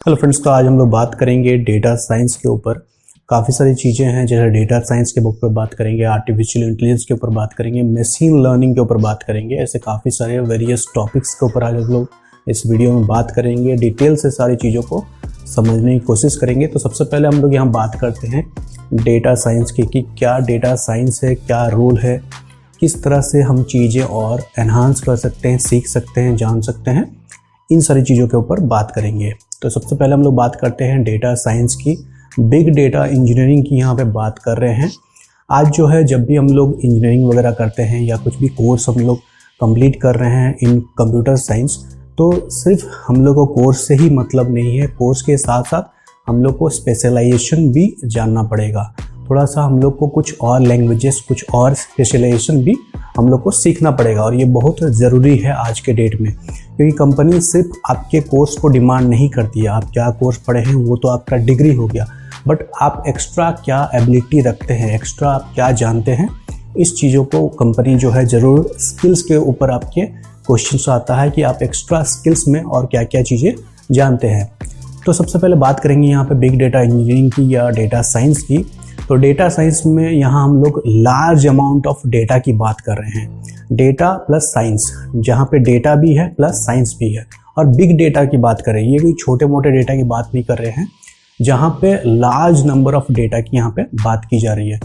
Hello friends, तो आज हम लोग बात करेंगे डेटा साइंस के ऊपर। काफ़ी सारी चीज़ें हैं, जैसे डेटा साइंस के ऊपर बात करेंगे, आर्टिफिशियल इंटेलिजेंस के ऊपर बात करेंगे, मशीन लर्निंग के ऊपर बात करेंगे। ऐसे काफ़ी सारे वेरियस टॉपिक्स के ऊपर आज हम लोग इस वीडियो में बात करेंगे। डिटेल से सारी चीज़ों को समझने की कोशिश करेंगे। तो सबसे पहले हम लोग यहाँ बात करते हैं डेटा साइंस की कि क्या डेटा साइंस है, क्या रोल है, किस तरह से हम चीज़ें और एनहांस कर सकते हैं, सीख सकते हैं, जान सकते हैं। इन सारी चीज़ों के ऊपर बात करेंगे। तो सबसे पहले हम लोग बात करते हैं डेटा साइंस की, बिग डेटा इंजीनियरिंग की यहाँ पे बात कर रहे हैं। आज जो है, जब भी हम लोग इंजीनियरिंग वगैरह करते हैं या कुछ भी कोर्स हम लोग कंप्लीट कर रहे हैं इन कंप्यूटर साइंस, तो सिर्फ हम लोग को कोर्स से ही मतलब नहीं है। कोर्स के साथ साथ हम लोग को स्पेशलाइजेशन भी जानना पड़ेगा। थोड़ा सा हम लोग को कुछ और लैंग्वेजेस, कुछ और स्पेशलाइजेशन भी हम लोग को सीखना पड़ेगा, और ये बहुत ज़रूरी है आज के डेट में, क्योंकि कंपनी सिर्फ आपके कोर्स को डिमांड नहीं करती है। आप क्या कोर्स पढ़े हैं वो तो आपका डिग्री हो गया, बट आप एक्स्ट्रा क्या एबिलिटी रखते हैं, एक्स्ट्रा आप क्या जानते हैं, इस चीज़ों को कंपनी जो है ज़रूर स्किल्स के ऊपर आपके क्वेश्चन आता है कि आप एक्स्ट्रा स्किल्स में और क्या क्या चीज़ें जानते हैं। तो सबसे पहले बात करेंगे यहाँ पे बिग डेटा इंजीनियरिंग की या डेटा साइंस की। तो डेटा साइंस में यहाँ हम लोग लार्ज अमाउंट ऑफ डेटा की बात कर रहे हैं। डेटा प्लस साइंस, जहाँ पे डेटा भी है प्लस साइंस भी है। और बिग डेटा की बात करें, ये कोई छोटे मोटे डेटा की बात नहीं कर रहे हैं, जहाँ पे लार्ज नंबर ऑफ डेटा की यहाँ पे बात की जा रही है।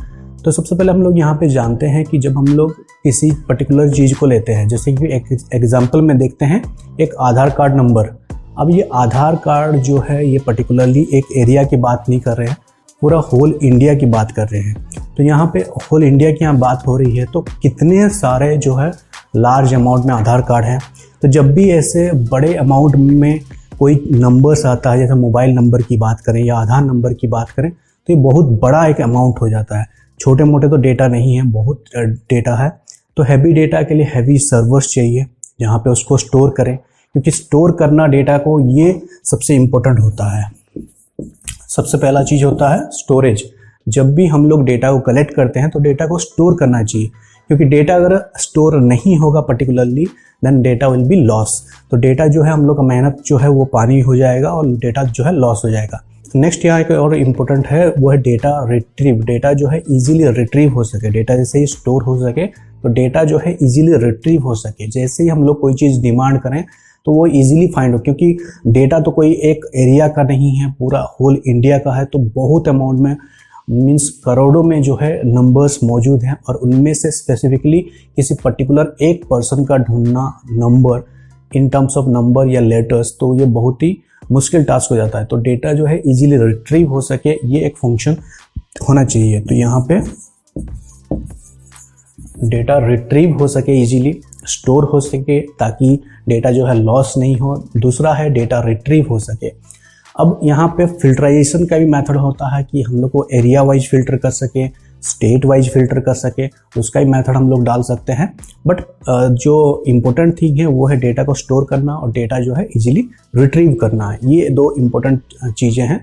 तो सबसे पहले हम लोग यहाँ पे जानते हैं कि जब हम लोग किसी पर्टिकुलर चीज़ को लेते हैं, जैसे कि एक एग्जाम्पल में देखते हैं, एक आधार कार्ड नंबर। अब ये आधार कार्ड जो है, ये पर्टिकुलरली एक एरिया की बात नहीं कर रहे हैं, पूरा होल इंडिया की बात कर रहे हैं। तो यहाँ पे होल इंडिया की यहाँ बात हो रही है, तो कितने सारे जो है लार्ज अमाउंट में आधार कार्ड हैं। तो जब भी ऐसे बड़े अमाउंट में कोई नंबर्स आता है, जैसे मोबाइल नंबर की बात करें या आधार नंबर की बात करें, तो ये बहुत बड़ा एक अमाउंट हो जाता है। छोटे मोटे तो डेटा नहीं है, बहुत डेटा है। तो हैवी डेटा के लिए हैवी सर्वर्स चाहिए, जहाँ पे उसको स्टोर करें, क्योंकि स्टोर करना डेटा को, ये सबसे इम्पोर्टेंट होता है। सबसे पहला चीज़ होता है स्टोरेज। जब भी हम लोग डेटा को कलेक्ट करते हैं तो डेटा को स्टोर करना चाहिए, क्योंकि डेटा अगर स्टोर नहीं होगा particularly, then data will be loss. तो डेटा जो है, हम लोग का मेहनत जो है वो पानी हो जाएगा और डेटा जो है लॉस हो जाएगा। नेक्स्ट यहाँ एक और इम्पोर्टेंट है, वो है डेटा रिट्रीव। डेटा जो है इजीली रिट्रीव हो सके, डेटा जैसे ही स्टोर हो सके, तो डेटा जो है इजीली रिट्रीव हो सके। जैसे ही हम लोग कोई चीज़ डिमांड करें तो वो इजीली फाइंड हो, क्योंकि डेटा तो कोई एक एरिया का नहीं है, पूरा होल इंडिया का है। तो बहुत अमाउंट में, मीन्स करोड़ों में जो है नंबर्स मौजूद हैं, और उनमें से स्पेसिफिकली किसी पर्टिकुलर एक पर्सन का ढूंढना number in terms of number या लेटर्स, तो ये बहुत ही मुश्किल टास्क हो जाता है। तो डेटा जो है इजीली रिट्रीव हो सके, ये एक फंक्शन होना चाहिए। तो यहाँ पे डेटा रिट्रीव हो सके, इजीली स्टोर हो सके, ताकि डेटा जो है लॉस नहीं हो। दूसरा है डेटा रिट्रीव हो सके। अब यहाँ पे फिल्टराइजेशन का भी मेथड होता है कि हम लोग को एरिया वाइज फिल्टर कर सके, स्टेट वाइज फिल्टर कर सके, उसका भी मेथड हम लोग डाल सकते हैं। बट जो इम्पोर्टेंट थिंग है वो है डेटा को स्टोर करना और डेटा जो है इजीली रिट्रीव करना है। ये दो इम्पोर्टेंट चीज़ें हैं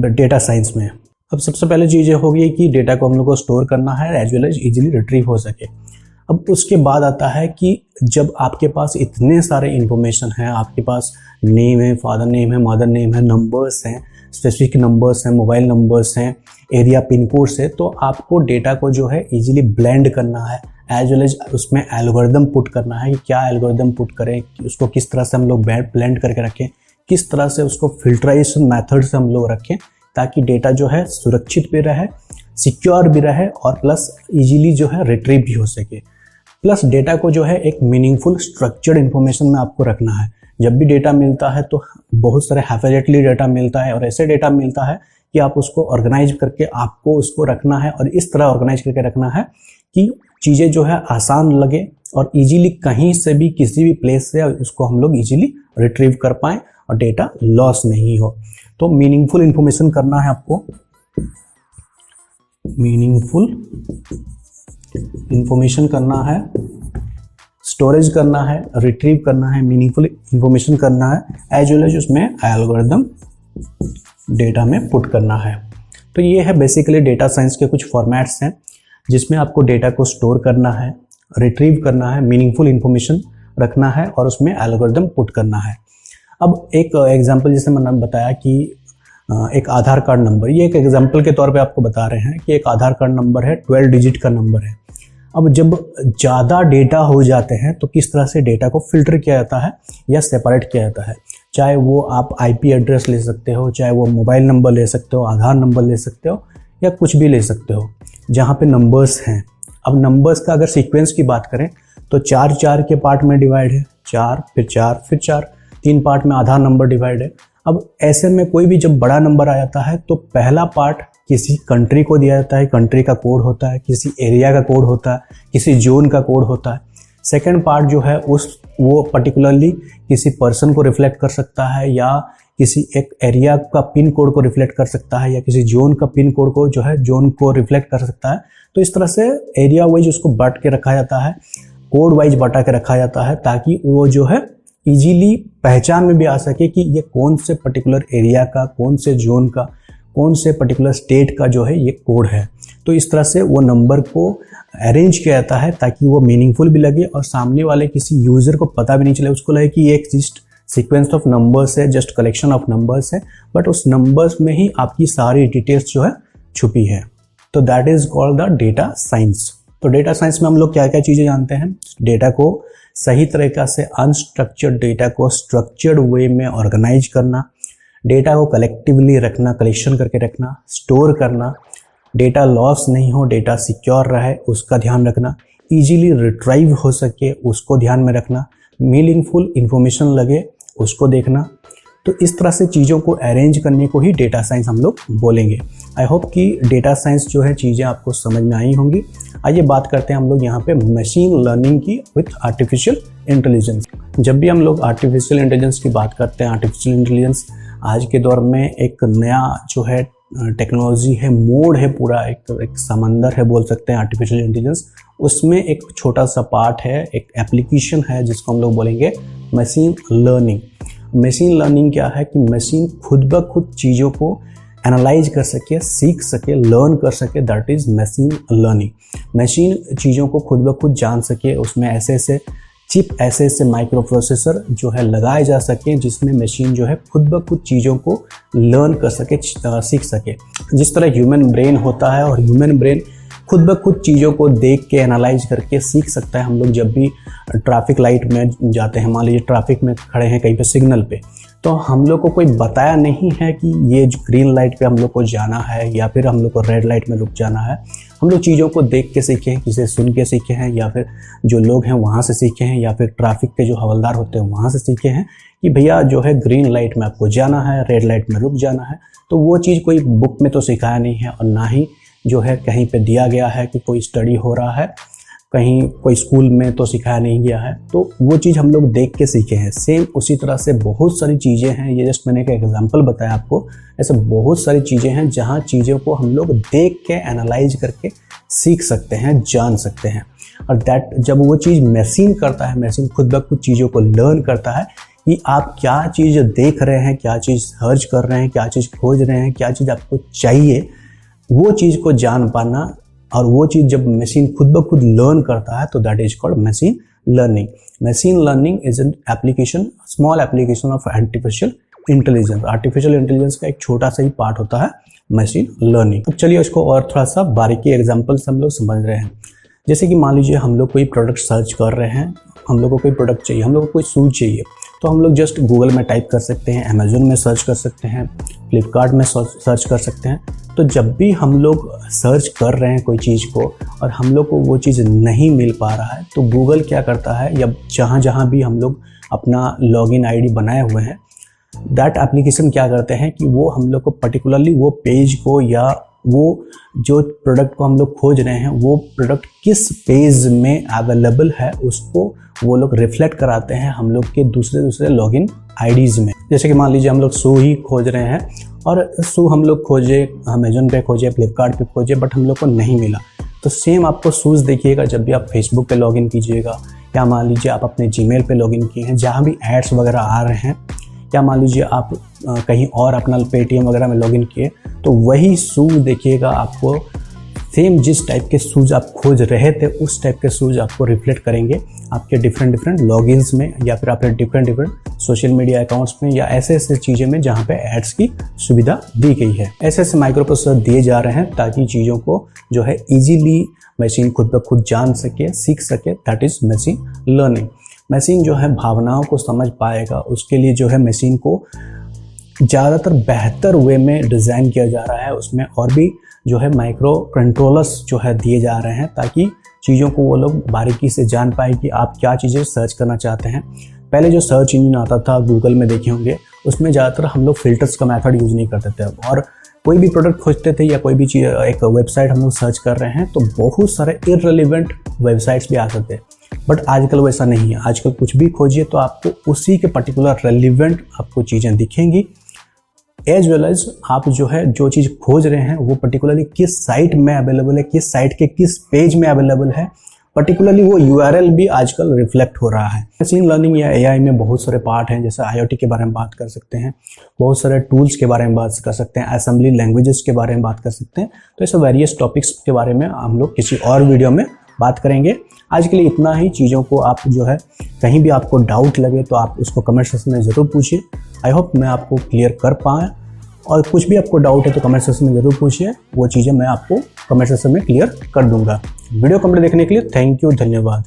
डेटा साइंस में। अब सबसे पहले चीज़ होगी कि डेटा को हम लोग को स्टोर करना है as well as easily retrieve हो सके। अब उसके बाद आता है कि जब आपके पास इतने सारे इन्फॉर्मेशन हैं, आपके पास नेम है, फादर नेम है, मदर नेम है, नंबर्स हैं, स्पेसिफिक नंबर्स हैं, मोबाइल नंबर्स हैं, एरिया पिन कोड्स है, तो आपको डेटा को जो है इजीली ब्लेंड करना है, एज वेल एज उसमें एल्गोरिदम पुट करना है कि क्या एल्गोरिदम पुट करें, उसको किस तरह से हम लोग ब्लेंड करके रखें, किस तरह से उसको फिल्ट्राइजेशन मेथड से हम लोग रखें, ताकि डेटा जो है सुरक्षित भी रहे, सिक्योर भी रहे, और प्लस इजीली जो है रिट्रीव भी हो सके। प्लस डेटा को जो है एक मीनिंगफुल स्ट्रक्चर्ड इन्फॉर्मेशन में आपको रखना है। जब भी डेटा मिलता है तो बहुत सारे हैफेजेटली डेटा मिलता है, और ऐसे डेटा मिलता है कि आप उसको ऑर्गेनाइज करके आपको उसको रखना है, और इस तरह ऑर्गेनाइज करके रखना है कि चीज़ें जो है आसान लगे और इजीली कहीं से भी, किसी भी प्लेस से उसको हम लोग इजीली रिट्रीव कर पाएँ और डेटा लॉस नहीं हो। तो मीनिंगफुल इन्फॉर्मेशन करना है आपको, मीनिंगफुल इंफॉर्मेशन करना है, स्टोरेज करना है, रिट्रीव करना है, मीनिंगफुल इंफॉर्मेशन करना है, एज वेल एज उसमें एल्गोरिदम डेटा में पुट करना है। तो ये है बेसिकली डेटा साइंस के कुछ फॉर्मेट्स हैं, जिसमें आपको डेटा को स्टोर करना है, रिट्रीव करना है, मीनिंगफुल इंफॉर्मेशन रखना है, और उसमें एल्गोरिदम पुट करना है। अब एक एग्जांपल जैसे मैंने बताया कि एक आधार कार्ड नंबर, ये एक एग्जांपल के तौर पे आपको बता रहे हैं कि एक आधार कार्ड नंबर है, 12 डिजिट का नंबर है। अब जब ज़्यादा डेटा हो जाते हैं तो किस तरह से डेटा को फिल्टर किया जाता है या सेपरेट किया जाता है। चाहे वो आप आईपी एड्रेस ले सकते हो, चाहे वो मोबाइल नंबर ले सकते हो, आधार नंबर ले सकते हो, या कुछ भी ले सकते हो जहाँ पे नंबर्स हैं। अब नंबर्स का अगर सीक्वेंस की बात करें तो 4 के पार्ट में डिवाइड है, 4 फिर 4 फिर 4, 3 पार्ट में आधार नंबर डिवाइड है। अब ऐसे में कोई भी जब बड़ा नंबर आ जाता है तो पहला पार्ट किसी कंट्री को दिया जाता है, कंट्री का कोड होता है, किसी एरिया का कोड होता है, किसी जोन का कोड होता है। सेकंड पार्ट जो है वो पर्टिकुलरली किसी पर्सन को रिफ्लेक्ट कर सकता है, या किसी एक एरिया का पिन कोड को रिफ्लेक्ट कर सकता है, या किसी जोन का पिन कोड को जो है जोन को रिफ्लेक्ट कर सकता है। तो इस तरह से एरिया वाइज उसको बांट के रखा जाता है, कोड वाइज बांटा के रखा जाता है, ताकि वो जो है इजीली पहचान में भी आ सके कि ये कौन से पर्टिकुलर एरिया का, कौन से जोन का, कौन से पर्टिकुलर स्टेट का जो है ये कोड है। तो इस तरह से वो नंबर को अरेंज किया जाता है ताकि वो मीनिंगफुल भी लगे और सामने वाले किसी यूज़र को पता भी नहीं चले, उसको लगे कि ये एक जस्ट सीक्वेंस ऑफ नंबर्स है, जस्ट कलेक्शन ऑफ नंबर्स है, बट उस नंबर्स में ही आपकी सारी डिटेल्स जो है छुपी है। तो that is called the data science. तो डेटा साइंस में हम लोग क्या क्या चीज़ें जानते हैं। डेटा को सही तरीक़ा से, अनस्ट्रक्चर्ड डेटा को स्ट्रक्चर्ड वे में ऑर्गेनाइज करना, डेटा को कलेक्टिवली रखना, कलेक्शन करके रखना, स्टोर करना, डेटा लॉस नहीं हो, डेटा सिक्योर रहे उसका ध्यान रखना, इजीली रिट्राइव हो सके उसको ध्यान में रखना, मीनिंगफुल इंफॉर्मेशन लगे उसको देखना। तो इस तरह से चीज़ों को अरेंज करने को ही डेटा साइंस हम लोग बोलेंगे। आई होप कि डेटा साइंस जो है चीज़ें आपको समझ में आई होंगी। आइए बात करते हैं हम लोग यहाँ पे मशीन लर्निंग की विथ आर्टिफिशियल इंटेलिजेंस। जब भी हम लोग आर्टिफिशियल इंटेलिजेंस की बात करते हैं, आर्टिफिशियल इंटेलिजेंस आज के दौर में एक नया जो है टेक्नोलॉजी है, मोड है, पूरा एक समंदर है बोल सकते हैं आर्टिफिशियल इंटेलिजेंस। उसमें एक छोटा सा पार्ट है, एक एप्लीकेशन है जिसको हम लोग बोलेंगे मशीन लर्निंग। मशीन लर्निंग क्या है कि मशीन खुद ब खुद चीज़ों को एनालाइज कर सके, सीख सके, लर्न कर सके, that is machine learning. Machine चीज़ों को खुद ब खुद जान सके, उसमें ऐसे ऐसे चिप, ऐसे ऐसे माइक्रो प्रोसेसर जो है लगाए जा सके जिसमें मशीन जो है खुद ब खुद चीज़ों को लर्न कर सके, सीख सके। जिस तरह ह्यूमन ब्रेन होता है और ह्यूमन ब्रेन खुद ब खुद चीज़ों को देख के एनालाइज करके सीख सकता है। हम लोग जब भी ट्रैफिक लाइट में जाते हैं, मान लीजिए ट्रैफिक में खड़े हैं कहीं पे सिग्नल पे, तो हम लोग को कोई बताया नहीं है कि ये ग्रीन लाइट पे हम लोग को जाना है या फिर हम लोग को रेड लाइट में रुक जाना है। हम लोग चीज़ों को देख के सीखे हैं, किसी सुन के सीखे हैं, या फिर जो लोग हैं वहाँ से सीखे हैं, या फिर ट्रैफिक के जो हवलदार होते हैं वहाँ से सीखे हैं कि भैया जो है ग्रीन लाइट में आपको जाना है, रेड लाइट में रुक जाना है। तो वो चीज़ कोई बुक में तो सिखाया नहीं है और ना ही जो है कहीं पे दिया गया है कि कोई स्टडी हो रहा है, कहीं कोई स्कूल में तो सिखाया नहीं गया है। तो वो चीज़ हम लोग देख के सीखे हैं। सेम उसी तरह से बहुत सारी चीज़ें हैं, ये जस्ट मैंने एक एग्जांपल बताया आपको, ऐसे बहुत सारी चीज़ें हैं जहाँ चीज़ों को हम लोग देख के एनालाइज करके सीख सकते हैं, जान सकते हैं। और दैट जब वो चीज़ मशीन करता है, मशीन खुद ब खुद चीज़ों को लर्न करता है कि आप क्या चीज़ देख रहे हैं, क्या चीज़ सर्च कर रहे हैं, क्या चीज़ खोज रहे हैं, क्या चीज़ आपको चाहिए, वो चीज़ को जान पाना। और वो चीज़ जब मशीन खुद ब खुद लर्न करता है तो that is called machine learning. Machine learning is an application, small application of artificial intelligence. Artificial intelligence का एक छोटा सा ही पार्ट होता है मशीन लर्निंग। अब चलिए उसको और थोड़ा सा बारीकी एग्जांपल से हम लोग समझ रहे हैं। जैसे कि मान लीजिए हम लोग कोई प्रोडक्ट सर्च कर रहे हैं, हम लोग को कोई प्रोडक्ट चाहिए, हम लोग को कोई शूज चाहिए, तो हम लोग जस्ट गूगल में टाइप कर सकते हैं, अमेजोन में सर्च कर सकते हैं, फ्लिपकार्ट में सर्च कर सकते हैं। तो जब भी हम लोग सर्च कर रहे हैं कोई चीज़ को और हम लोग को वो चीज़ नहीं मिल पा रहा है, तो गूगल क्या करता है, या जहाँ भी हम लोग अपना लॉगिन आईडी बनाए हुए हैं, दैट एप्लीकेशन क्या करते हैं कि वो हम लोग को पर्टिकुलरली वो पेज को या वो जो प्रोडक्ट को हम लोग खोज रहे हैं वो प्रोडक्ट किस पेज में अवेलेबल है उसको वो लोग रिफ्लेक्ट कराते हैं हम लोग के दूसरे लॉगिन आईडीज़ में। जैसे कि मान लीजिए हम लोग शू ही खोज रहे हैं और शू हम लोग खोजे, अमेजोन पे खोजे, फ्लिपकार्ट पे खोजे, बट हम लोग को नहीं मिला। तो सेम आपको शूज़ देखिएगा जब भी आप फेसबुक पे लॉगिन कीजिएगा, या मान लीजिए आप अपने जीमेल पे लॉगिन किए हैं जहाँ भी एड्स वगैरह आ रहे हैं, या मान लीजिए आप कहीं और अपना पेटीएम वगैरह में लॉगिन किए, तो वही शूज़ देखिएगा आपको सेम जिस टाइप के शूज़ आप खोज रहे थे उस टाइप के शूज़ आपको रिफ्लेक्ट करेंगे आपके डिफरेंट लॉगिन्स में, या फिर आपके डिफरेंट सोशल मीडिया अकाउंट्स में या ऐसे ऐसे चीज़ें में जहाँ पे एड्स की सुविधा दी गई है। ऐसे ऐसे माइक्रो प्रोसेसर दिए जा रहे हैं ताकि चीज़ों को जो है ईजिली मशीन खुद ब खुद जान सके, सीख सके। That is machine learning. Machine जो है भावनाओं को समझ पाएगा, उसके लिए जो है मशीन को ज़्यादातर बेहतर वे में डिज़ाइन किया जा रहा है। उसमें और भी जो है माइक्रो कंट्रोलर्स जो है दिए जा रहे हैं ताकि चीज़ों को वो लोग बारीकी से जान पाए कि आप क्या चीज़ें सर्च करना चाहते हैं। पहले जो सर्च इंजन आता था गूगल में देखे होंगे, उसमें ज़्यादातर हम लोग फिल्टर्स का मेथड यूज़ नहीं करते थे और कोई भी प्रोडक्ट खोजते थे या कोई भी चीज़ एक वेबसाइट हम लोग सर्च कर रहे हैं तो बहुत सारे इररिलेवेंट वेबसाइट्स भी आते थे। बट आजकल वैसा नहीं है। आजकल कुछ भी खोजिए तो आपको उसी के पर्टिकुलर रेलिवेंट आपको चीज़ें दिखेंगी, एज वेल एज आप जो है जो चीज़ खोज रहे हैं वो पर्टिकुलरली किस साइट में अवेलेबल है, किस साइट के किस पेज में अवेलेबल है, पर्टिकुलरली वो URL भी आजकल रिफ्लेक्ट हो रहा है। मशीन लर्निंग या AI में बहुत सारे पार्ट हैं, जैसे IoT के बारे में बात कर सकते हैं, बहुत सारे टूल्स के बारे में बात कर सकते हैं, असेंबली लैंग्वेजेस के बारे में बात कर सकते हैं। तो ऐसे वेरियस टॉपिक्स के बारे में हम लोग किसी और वीडियो में बात करेंगे। आज के लिए इतना ही। चीज़ों को आप जो है कहीं भी आपको डाउट लगे तो आप उसको कमेंट सेक्शन में ज़रूर पूछिए। आई होप मैं आपको क्लियर कर पाऊँ, और कुछ भी आपको डाउट है तो कमेंट सेक्शन में ज़रूर पूछिए, वो चीज़ें मैं आपको कमेंट सेक्शन में क्लियर कर दूंगा। वीडियो कंप्लीट देखने के लिए थैंक यू, धन्यवाद।